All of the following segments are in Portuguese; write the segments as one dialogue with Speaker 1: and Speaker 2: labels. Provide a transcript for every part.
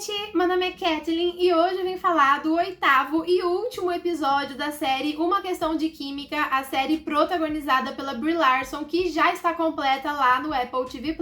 Speaker 1: gente! Meu nome é Kathleen e hoje eu vim falar do 8º e último episódio da série Uma Questão de Química, a série protagonizada pela Brie Larson, que já está completa lá no Apple TV+.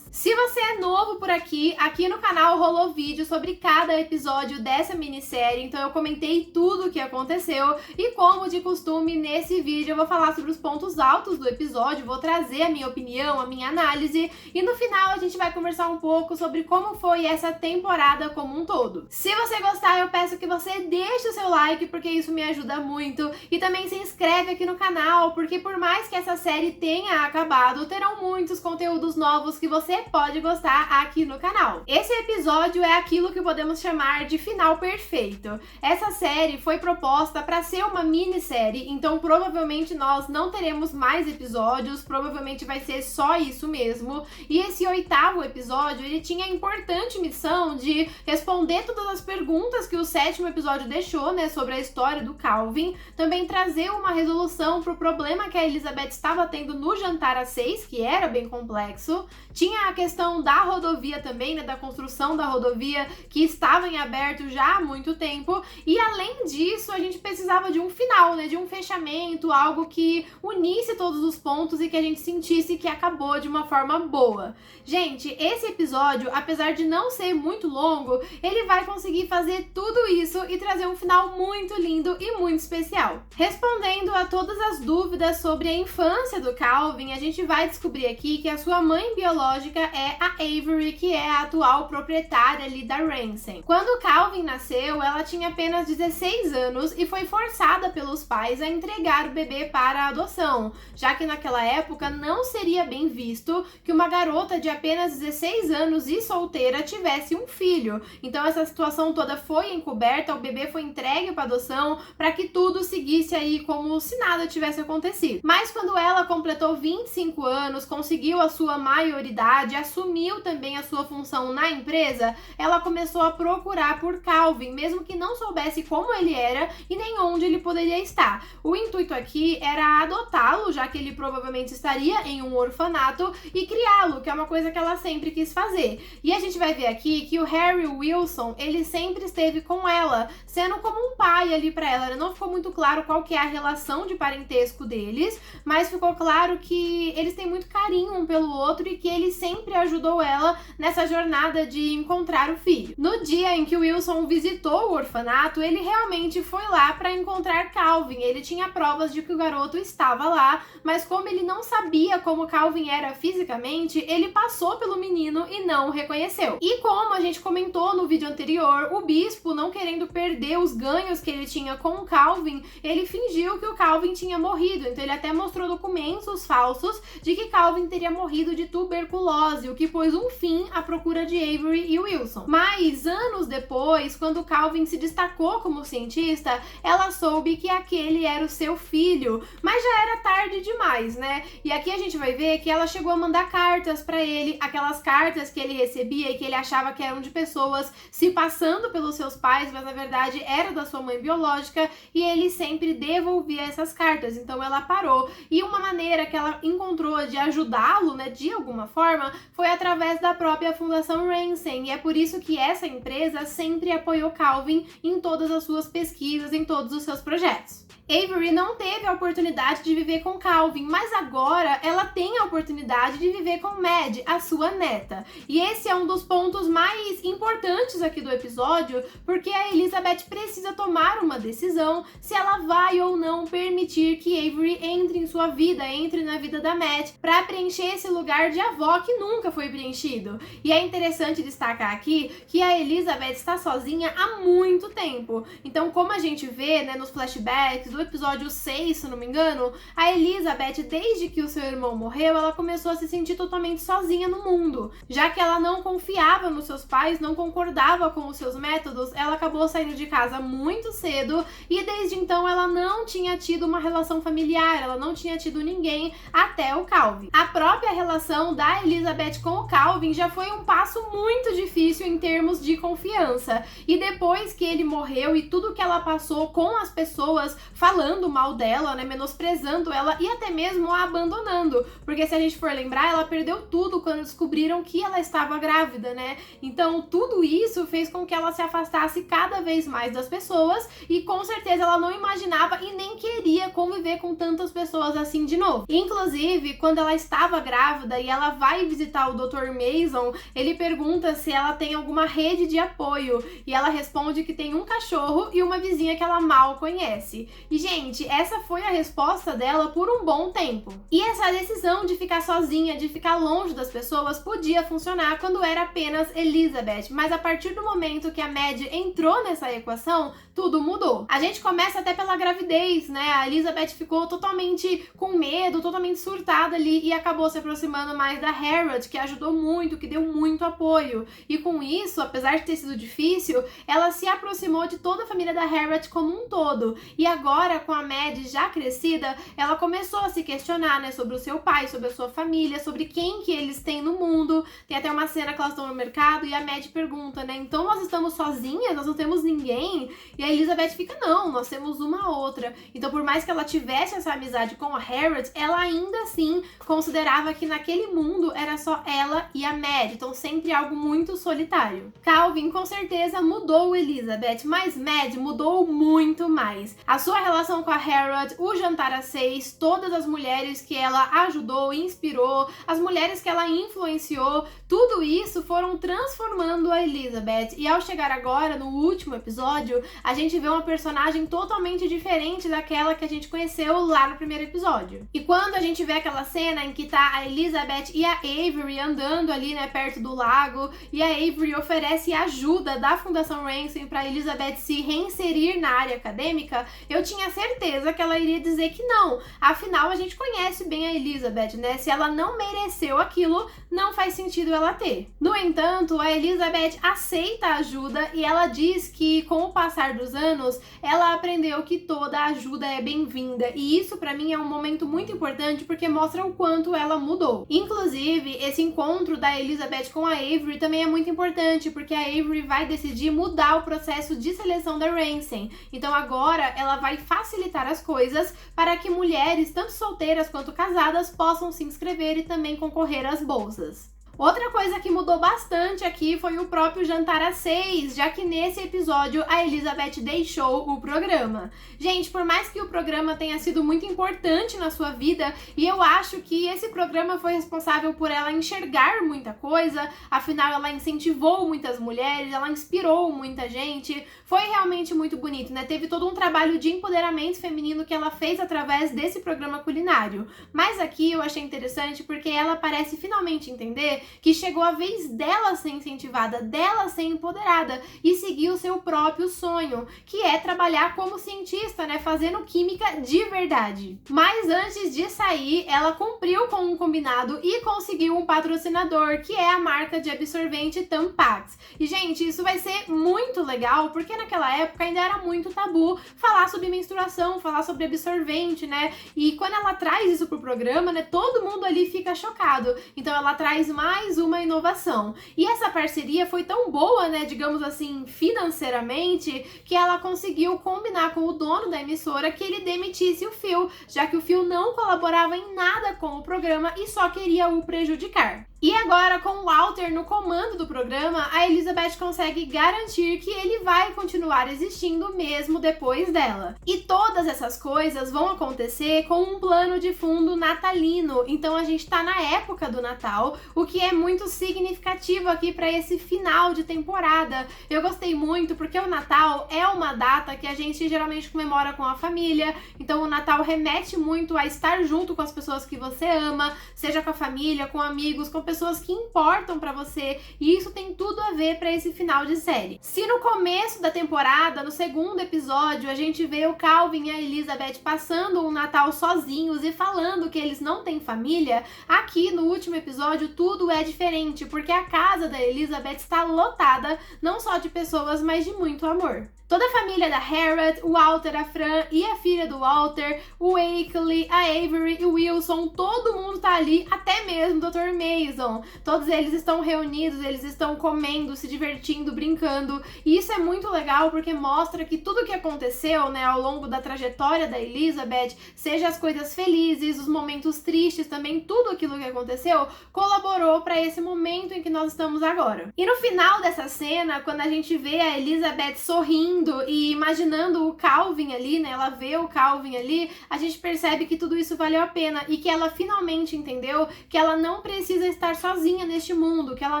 Speaker 1: Se você é novo por aqui no canal rolou vídeo sobre cada episódio dessa minissérie, então eu comentei tudo o que aconteceu e, como de costume, nesse vídeo eu vou falar sobre os pontos altos do episódio, vou trazer a minha opinião, a minha análise e no final a gente vai conversar um pouco sobre como foi essa temporada como um todo. Se você gostar, eu peço que você deixe o seu like, porque isso me ajuda muito, e também se inscreve aqui no canal, porque por mais que essa série tenha acabado, terão muitos conteúdos novos que você pode gostar aqui no canal. Esse episódio é aquilo que podemos chamar de final perfeito. Essa série foi proposta para ser uma minissérie, então provavelmente nós não teremos mais episódios, provavelmente vai ser só isso mesmo, e esse 8º episódio, ele tinha a importante missão de responder todas as perguntas que o 7º episódio deixou, né, sobre a história do Calvin, também trazer uma resolução pro problema que a Elizabeth estava tendo no jantar às 6, que era bem complexo. Tinha a questão da rodovia também, né, da construção da rodovia, que estava em aberto já há muito tempo, e além disso, a gente precisava de um final, né, de um fechamento, algo que unisse todos os pontos e que a gente sentisse que acabou de uma forma boa. Gente, esse episódio, apesar de não ser muito longo, ele vai conseguir fazer tudo isso e trazer um final muito lindo e muito especial. Respondendo a todas as dúvidas sobre a infância do Calvin, a gente vai descobrir aqui que a sua mãe biológica é a Avery, que é a atual proprietária ali da Ransome. Quando Calvin nasceu, ela tinha apenas 16 anos e foi forçada pelos pais a entregar o bebê para a adoção, já que naquela época não seria bem visto que uma garota de apenas 16 anos e solteira tivesse um filho. Então essa situação toda foi encoberta, o bebê foi entregue para adoção para que tudo seguisse aí como se nada tivesse acontecido. Mas quando ela completou 25 anos, conseguiu a sua maioridade, assumiu também a sua função na empresa, ela começou a procurar por Calvin, mesmo que não soubesse como ele era e nem onde ele poderia estar. O intuito aqui era adotá-lo, já que ele provavelmente estaria em um orfanato, e criá-lo, que é uma coisa que ela sempre quis fazer. E a gente vai ver aqui que o Harry Wilson, ele sempre esteve com ela, sendo como um pai ali pra ela. Não ficou muito claro qual que é a relação de parentesco deles, mas ficou claro que eles têm muito carinho um pelo outro e que ele sempre ajudou ela nessa jornada de encontrar o filho. No dia em que o Wilson visitou o orfanato, ele realmente foi lá para encontrar Calvin. Ele tinha provas de que o garoto estava lá, mas como ele não sabia como Calvin era fisicamente, ele passou pelo menino e não o reconheceu. E como a gente comentou no vídeo anterior, o bispo, não querendo perder os ganhos que ele tinha com o Calvin, ele fingiu que o Calvin tinha morrido. Então ele até mostrou documentos falsos de que Calvin teria morrido de tuberculose, o que pôs um fim à procura de Avery e Wilson. Mas anos depois, quando Calvin se destacou como cientista, ela soube que aquele era o seu filho, mas já era tarde demais, né? E aqui a gente vai ver que ela chegou a mandar cartas para ele, aquelas cartas que ele recebia e que ele achava que eram de pessoas se passando pelos seus pais, mas na verdade era da sua mãe biológica, e ele sempre devolvia essas cartas. Então ela parou, e uma maneira que ela encontrou de ajudá-lo, né, de alguma forma, foi através da própria Fundação Ransome, e é por isso que essa empresa sempre apoiou Calvin em todas as suas pesquisas, em todos os seus projetos. Avery não teve a oportunidade de viver com Calvin, mas agora ela tem a oportunidade de viver com Mad, a sua neta. E esse é um dos pontos mais importantes aqui do episódio, porque a Elizabeth precisa tomar uma decisão se ela vai ou não permitir que Avery entre em sua vida, entre na vida da Mad, para preencher esse lugar de avó que nunca foi preenchido. E é interessante destacar aqui que a Elizabeth está sozinha há muito tempo. Então, como a gente vê, né, nos flashbacks do episódio 6, se não me engano, a Elizabeth, desde que o seu irmão morreu, ela começou a se sentir totalmente sozinha no mundo. Já que ela não confiava nos seus pais, não concordava com os seus métodos, ela acabou saindo de casa muito cedo e desde então ela não tinha tido uma relação familiar, ela não tinha tido ninguém até o Calvin. A própria relação da Elizabeth com o Calvin já foi um passo muito difícil em termos de confiança. E depois que ele morreu e tudo que ela passou com as pessoas, falando mal dela, né, menosprezando ela e até mesmo a abandonando, porque se a gente for lembrar, ela perdeu tudo quando descobriram que ela estava grávida, né? Então tudo isso fez com que ela se afastasse cada vez mais das pessoas e com certeza ela não imaginava e nem queria conviver com tantas pessoas assim de novo. Inclusive, quando ela estava grávida e ela vai visitar o Dr. Mason, ele pergunta se ela tem alguma rede de apoio e ela responde que tem um cachorro e uma vizinha que ela mal conhece. E gente, essa foi a resposta dela por um bom tempo. E essa decisão de ficar sozinha, de ficar longe das pessoas, podia funcionar quando era apenas Elizabeth, mas a partir do momento que a Mad entrou nessa equação, tudo mudou. A gente começa até pela gravidez, né? A Elizabeth ficou totalmente com medo, totalmente surtada ali e acabou se aproximando mais da Harriet, que ajudou muito, que deu muito apoio. E com isso, apesar de ter sido difícil, ela se aproximou de toda a família da Harriet como um todo. E agora, com a Mad já crescida, ela começou a se questionar, né, sobre o seu pai, sobre a sua família, sobre quem que eles têm no mundo. Tem até uma cena que elas estão no mercado e a Mad pergunta, né, então nós estamos sozinhas? Nós não temos ninguém? E a Elizabeth fica, não, nós temos uma outra. Então, por mais que ela tivesse essa amizade com a Harriet, ela ainda assim considerava que naquele mundo era só ela e a Mad, então sempre algo muito solitário. Calvin com certeza mudou Elizabeth, mas Mad mudou muito mais. A sua relação com a Harriet, o jantar às 6, todas as mulheres que ela ajudou, inspirou, as mulheres que ela influenciou, tudo isso foram transformando a Elizabeth. E ao chegar agora no último episódio, a gente vê uma personagem totalmente diferente daquela que a gente conheceu lá no primeiro episódio. E quando a gente vê aquela cena em que tá a Elizabeth e a Avery andando ali, né, perto do lago, e a Avery oferece ajuda da Fundação Ransom para Elizabeth se reinserir na área acadêmica, eu tinha certeza que ela iria dizer que não. Afinal, a gente conhece bem a Elizabeth, né? Se ela não mereceu aquilo, não faz sentido ela ter. No entanto, a Elizabeth aceita a ajuda e ela diz que com o passar dos anos, ela aprendeu que toda ajuda é bem-vinda. E isso para mim é um momento muito importante porque mostra o quanto ela mudou. Inclusive, esse encontro da Elizabeth com a Avery também é muito importante porque a Avery vai decidir mudar o processo de seleção da Ransom. Então agora ela vai facilitar as coisas para que mulheres, tanto solteiras quanto casadas, possam se inscrever e também concorrer às bolsas. Outra coisa que mudou bastante aqui foi o próprio jantar às 6, já que nesse episódio a Elizabeth deixou o programa. Gente, por mais que o programa tenha sido muito importante na sua vida, e eu acho que esse programa foi responsável por ela enxergar muita coisa, afinal ela incentivou muitas mulheres, ela inspirou muita gente, foi realmente muito bonito, né? Teve todo um trabalho de empoderamento feminino que ela fez através desse programa culinário. Mas aqui eu achei interessante porque ela parece finalmente entender que chegou a vez dela ser incentivada, dela ser empoderada e seguir o seu próprio sonho, que é trabalhar como cientista, né, fazendo química de verdade. Mas antes de sair, ela cumpriu com um combinado e conseguiu um patrocinador, que é a marca de absorvente Tampax. E gente, isso vai ser muito legal, porque naquela época ainda era muito tabu falar sobre menstruação, falar sobre absorvente, né? E quando ela traz isso pro programa, né, todo mundo ali fica chocado. Então ela traz mais uma inovação. E essa parceria foi tão boa, né, digamos assim, financeiramente, que ela conseguiu combinar com o dono da emissora que ele demitisse o Phil, já que o Phil não colaborava em nada com o programa e só queria o prejudicar. E agora, com o Walter no comando do programa, a Elizabeth consegue garantir que ele vai continuar existindo mesmo depois dela. E todas essas coisas vão acontecer com um plano de fundo natalino. Então a gente tá na época do Natal, o que é muito significativo aqui para esse final de temporada. Eu gostei muito porque o Natal é uma data que a gente geralmente comemora com a família. Então o Natal remete muito a estar junto com as pessoas que você ama, seja com a família, com amigos, com pessoas que importam pra você, e isso tem tudo a ver pra esse final de série. Se no começo da temporada, no segundo episódio, a gente vê o Calvin e a Elizabeth passando um Natal sozinhos e falando que eles não têm família, aqui no último episódio tudo é diferente, porque a casa da Elizabeth está lotada não só de pessoas, mas de muito amor. Toda a família da Harriet, o Walter, a Fran e a filha do Walter, o Wakley, a Avery e o Wilson, todo mundo tá ali, até mesmo o Dr. Mason. Jason, todos eles estão reunidos, eles estão comendo, se divertindo, brincando, e isso é muito legal porque mostra que tudo que aconteceu, né, ao longo da trajetória da Elizabeth, seja as coisas felizes, os momentos tristes também, tudo aquilo que aconteceu colaborou para esse momento em que nós estamos agora. E no final dessa cena, quando a gente vê a Elizabeth sorrindo e imaginando o Calvin ali, né, ela vê o Calvin ali, a gente percebe que tudo isso valeu a pena e que ela finalmente entendeu que ela não precisa estar sozinha neste mundo, que ela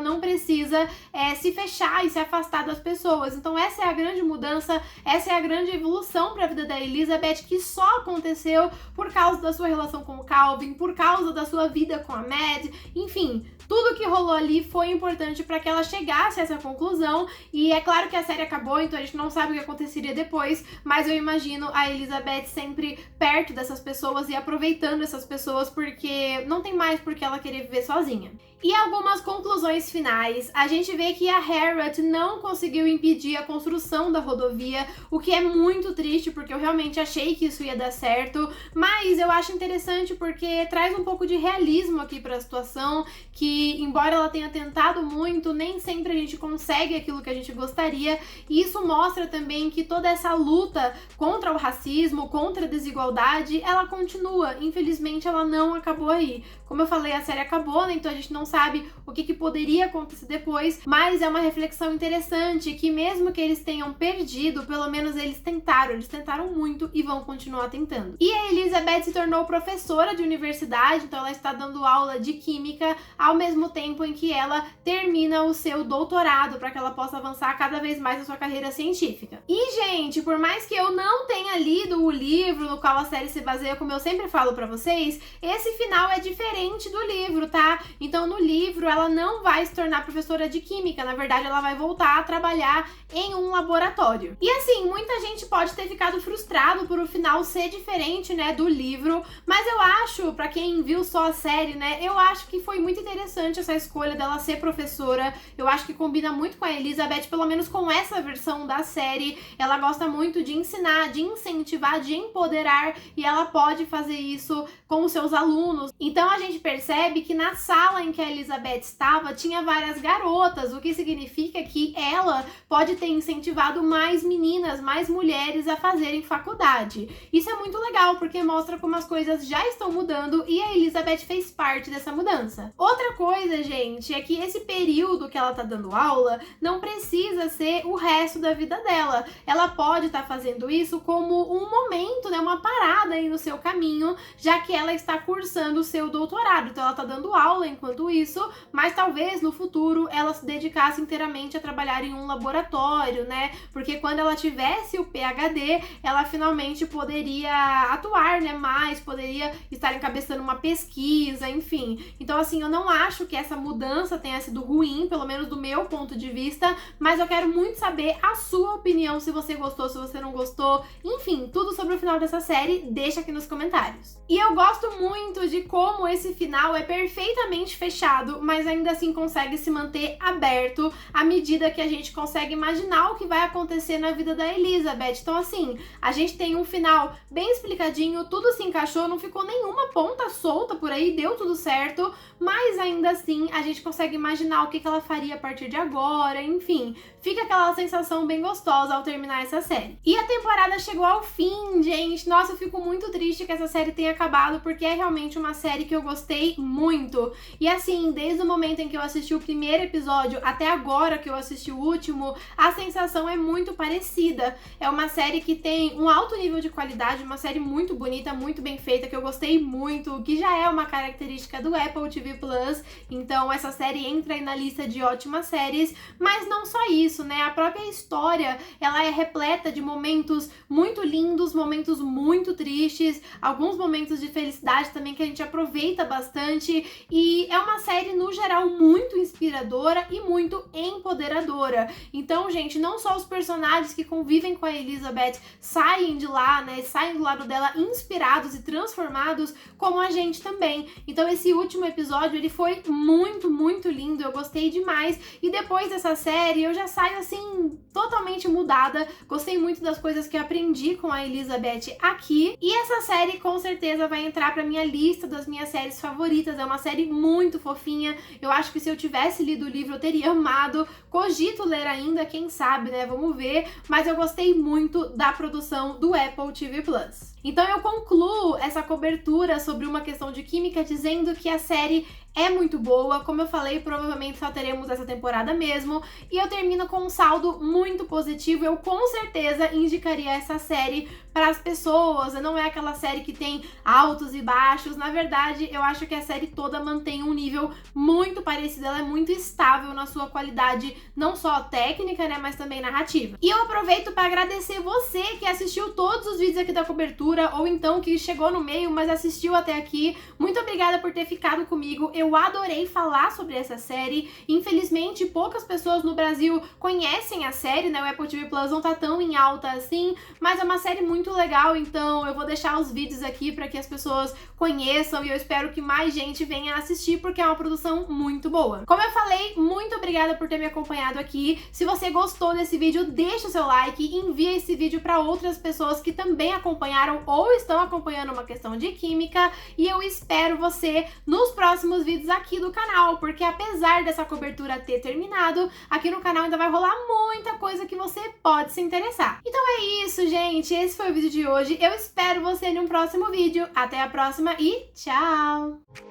Speaker 1: não precisa se fechar e se afastar das pessoas. Então essa é a grande mudança, essa é a grande evolução para a vida da Elizabeth, que só aconteceu por causa da sua relação com o Calvin, por causa da sua vida com a Mad, enfim, tudo que rolou ali foi importante para que ela chegasse a essa conclusão. E é claro que a série acabou, então a gente não sabe o que aconteceria depois, mas eu imagino a Elizabeth sempre perto dessas pessoas e aproveitando essas pessoas, porque não tem mais por que ela querer viver sozinha. E algumas conclusões finais. A gente vê que a Harriet não conseguiu impedir a construção da rodovia, o que é muito triste, porque eu realmente achei que isso ia dar certo, mas eu acho interessante porque traz um pouco de realismo aqui para a situação, que embora ela tenha tentado muito, nem sempre a gente consegue aquilo que a gente gostaria, e isso mostra também que toda essa luta contra o racismo, contra a desigualdade, ela continua. Infelizmente ela não acabou aí. Como eu falei, a série acabou, né? Então a gente não sabe o que poderia acontecer depois, mas é uma reflexão interessante que mesmo que eles tenham perdido, pelo menos eles tentaram muito e vão continuar tentando. E a Elizabeth se tornou professora de universidade, então ela está dando aula de química ao mesmo tempo em que ela termina o seu doutorado, para que ela possa avançar cada vez mais na sua carreira científica. E, gente, por mais que eu não tenha lido o livro no qual a série se baseia, como eu sempre falo pra vocês, esse final é diferente do livro, tá? Então, no livro, ela não vai se tornar professora de química, na verdade, ela vai voltar a trabalhar em um laboratório. E assim, muita gente pode ter ficado frustrado por o final ser diferente, né, do livro, mas eu acho, pra quem viu só a série, né, eu acho que foi muito interessante essa escolha dela ser professora. Eu acho que combina muito com a Elizabeth, pelo menos com essa versão da série. Ela gosta muito de ensinar, de incentivar, de empoderar, e ela pode fazer isso com os seus alunos. Então a gente percebe que na sala em que a Elizabeth estava, tinha várias garotas, o que significa que ela pode ter incentivado mais meninas, mais mulheres a fazerem faculdade. Isso é muito legal, porque mostra como as coisas já estão mudando e a Elizabeth fez parte dessa mudança. Outra coisa, gente, é que esse período que ela tá dando aula não precisa ser o resto da vida dela. Ela pode estar fazendo isso como um momento, né, uma parada aí no seu caminho, já que ela está cursando o seu doutorado. Então ela tá dando aula enquanto isso, mas talvez no futuro ela se dedicasse inteiramente a trabalhar em um laboratório, né? Porque quando ela tivesse o PhD, ela finalmente poderia atuar, né, mais, poderia estar encabeçando uma pesquisa, enfim. Então, assim, eu não acho que essa mudança tenha sido ruim, pelo menos do meu ponto de vista, mas eu quero muito saber a sua opinião, se você gostou, se você não gostou, enfim, tudo sobre o final dessa série, deixa aqui nos comentários. E eu gosto muito de como esse final é perfeitamente fechado, mas ainda assim consegue se manter aberto à medida que a gente consegue imaginar o que vai acontecer na vida da Elizabeth. Então, assim, a gente tem um final bem explicadinho, tudo se encaixou, não ficou nenhuma ponta solta por aí, deu tudo certo, mas ainda assim a gente consegue imaginar o que ela faria a partir de agora, enfim, fica aquela sensação bem gostosa ao terminar essa série. E a temporada chegou ao fim, gente. Nossa, eu fico muito triste que essa série tenha acabado, porque é realmente uma série que eu gostei muito. E assim, desde o momento em que eu assisti o primeiro episódio até agora que eu assisti o último, a sensação é muito parecida. É uma série que tem um alto nível de qualidade, uma série muito bonita, muito bem feita, que eu gostei muito, que já é uma característica do Apple TV Plus. Então essa série entra aí na lista de ótimas séries, mas não só isso, né? A própria história, ela é repleta de momentos muito lindos, momentos muito tristes, alguns momentos de felicidade também que a gente aproveita bastante, e é uma série no geral muito inspiradora e muito empoderadora. Então, gente, não só os personagens que convivem com a Elizabeth saem de lá, né, saem do lado dela inspirados e transformados, como a gente também. Então esse último episódio, ele foi muito, muito lindo, eu gostei demais, e depois dessa série eu já saio assim totalmente mudada. Gostei muito das coisas que aprendi com a Elizabeth aqui. E essa série com certeza vai entrar pra minha lista das minhas séries favoritas. É uma série muito fofinha. Eu acho que se eu tivesse lido o livro eu teria amado. Cogito ler ainda, quem sabe, né? Vamos ver. Mas eu gostei muito da produção do Apple TV Plus. Então eu concluo essa cobertura sobre Uma Questão de Química dizendo que a série é muito boa. Como eu falei, provavelmente só teremos essa temporada mesmo. E eu termino com um saldo muito positivo. Eu com certeza indicaria essa série para as pessoas. Não é aquela série que tem altos e baixos. Na verdade, eu acho que a série toda mantém um nível muito parecido. Ela é muito estável na sua qualidade, não só técnica, né, mas também narrativa. E eu aproveito para agradecer você que assistiu todos os vídeos aqui da cobertura, ou então que chegou no meio, mas assistiu até aqui. Muito obrigada por ter ficado comigo. Eu adorei falar sobre essa série. Infelizmente, poucas pessoas no Brasil conhecem a série, né? O Apple TV Plus não tá tão em alta assim, mas é uma série muito legal, então eu vou deixar os vídeos aqui para que as pessoas conheçam e eu espero que mais gente venha assistir, porque é uma produção muito boa. Como eu falei, muito obrigada por ter me acompanhado aqui. Se você gostou desse vídeo, deixa o seu like e envia esse vídeo para outras pessoas que também acompanharam ou estão acompanhando Uma Questão de Química, e eu espero você nos próximos vídeos aqui do canal, porque apesar dessa cobertura ter terminado, aqui no canal ainda vai rolar muita coisa que você pode se interessar. Então é isso, gente, esse foi o vídeo de hoje. Eu espero você em um próximo vídeo. Até a próxima e tchau!